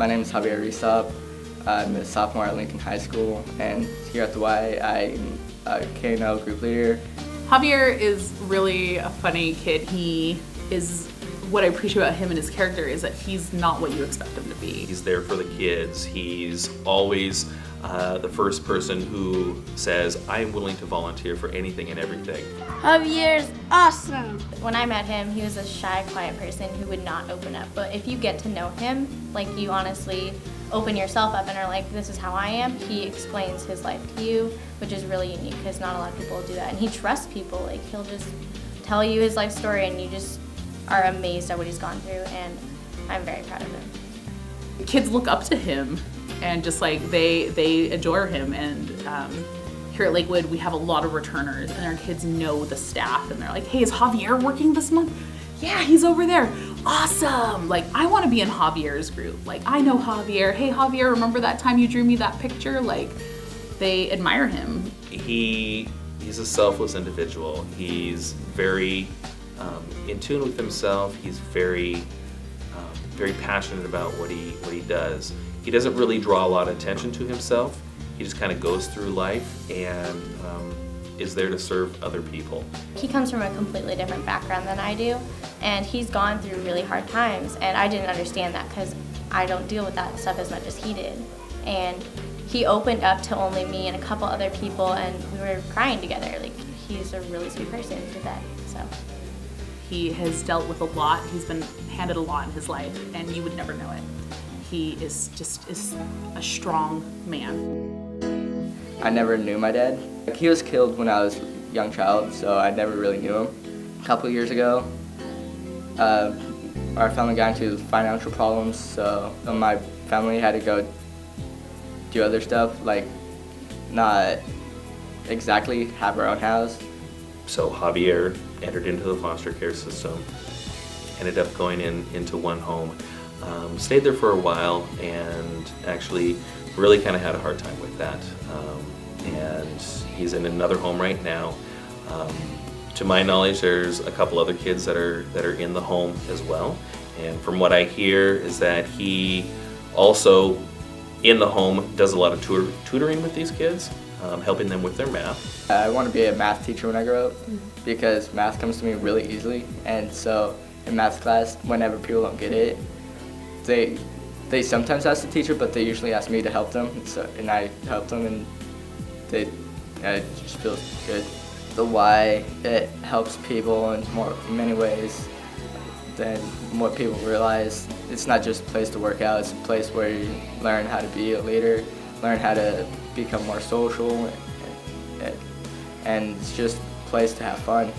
My name is Javier Kitsap. I'm a sophomore at Lincoln High School, and here at the Y, I'm a K&L group leader. Javier is really a funny kid. What I appreciate about him and his character is that he's not what you expect him to be. He's there for the kids. He's always the first person who says, I'm willing to volunteer for anything and everything. Javier's awesome. When I met him, he was a shy, quiet person who would not open up. But if you get to know him, like you honestly open yourself up and are like, this is how I am, he explains his life to you, which is really unique because not a lot of people do that. And he trusts people. Like, he'll just tell you his life story and you just are amazed at what he's gone through, and I'm very proud of him. Kids look up to him and just like they adore him, and here at Lakewood we have a lot of returners and our kids know the staff and they're like, hey, is Javier working this month? Yeah, he's over there. Awesome. Like, I want to be in Javier's group. Like, I know Javier. Hey Javier, remember that time you drew me that picture? Like, they admire him. He's a selfless individual. He's very in tune with himself. He's very passionate about what he does. He doesn't really draw a lot of attention to himself. He just kind of goes through life and is there to serve other people. He comes from a completely different background than I do, and he's gone through really hard times, and I didn't understand that because I don't deal with that stuff as much as he did. And he opened up to only me and a couple other people, and we were crying together. Like, he's a really sweet person with that, so. He has dealt with a lot. He's been handed a lot in his life, and you would never know it. He is a strong man. I never knew my dad. He was killed when I was a young child, so I never really knew him. A couple years ago, our family got into financial problems, so my family had to go do other stuff, like not exactly have our own house. So Javier entered into the foster care system, ended up going into one home, stayed there for a while, and actually really kind of had a hard time with that. And he's in another home right now. To my knowledge, there's a couple other kids that are in the home as well. And from what I hear is that he also in the home does a lot of tutoring with these kids, helping them with their math. I want to be a math teacher when I grow up because math comes to me really easily, and so in math class, whenever people don't get it, they sometimes ask the teacher, but they usually ask me to help them, and I help them, and it just feels good. The Y, it helps people in many ways than what people realize. It's not just a place to work out, it's a place where you learn how to be a leader, learn how to become more social, and it's just a place to have fun.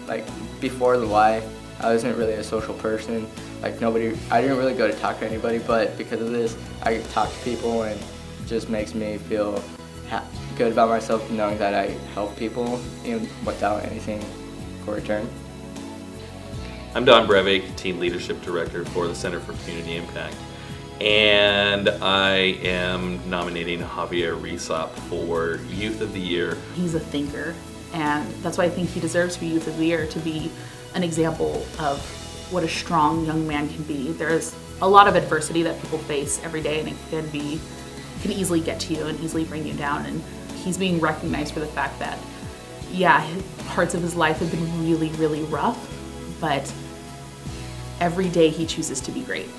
Like, before the Y, I wasn't really a social person. Like, I didn't really go to talk to anybody, but because of this, I get to talk to people, and it just makes me feel good about myself knowing that I help people even without anything for return. I'm Don Brevik, Team Leadership Director for the Center for Community Impact, and I am nominating Javier Kitsap for Youth of the Year. He's a thinker, and that's why I think he deserves to be Youth of the Year, to be an example of what a strong young man can be. There's a lot of adversity that people face every day, and it can easily get to you and easily bring you down, and he's being recognized for the fact that, yeah, parts of his life have been really, really rough, but every day he chooses to be great.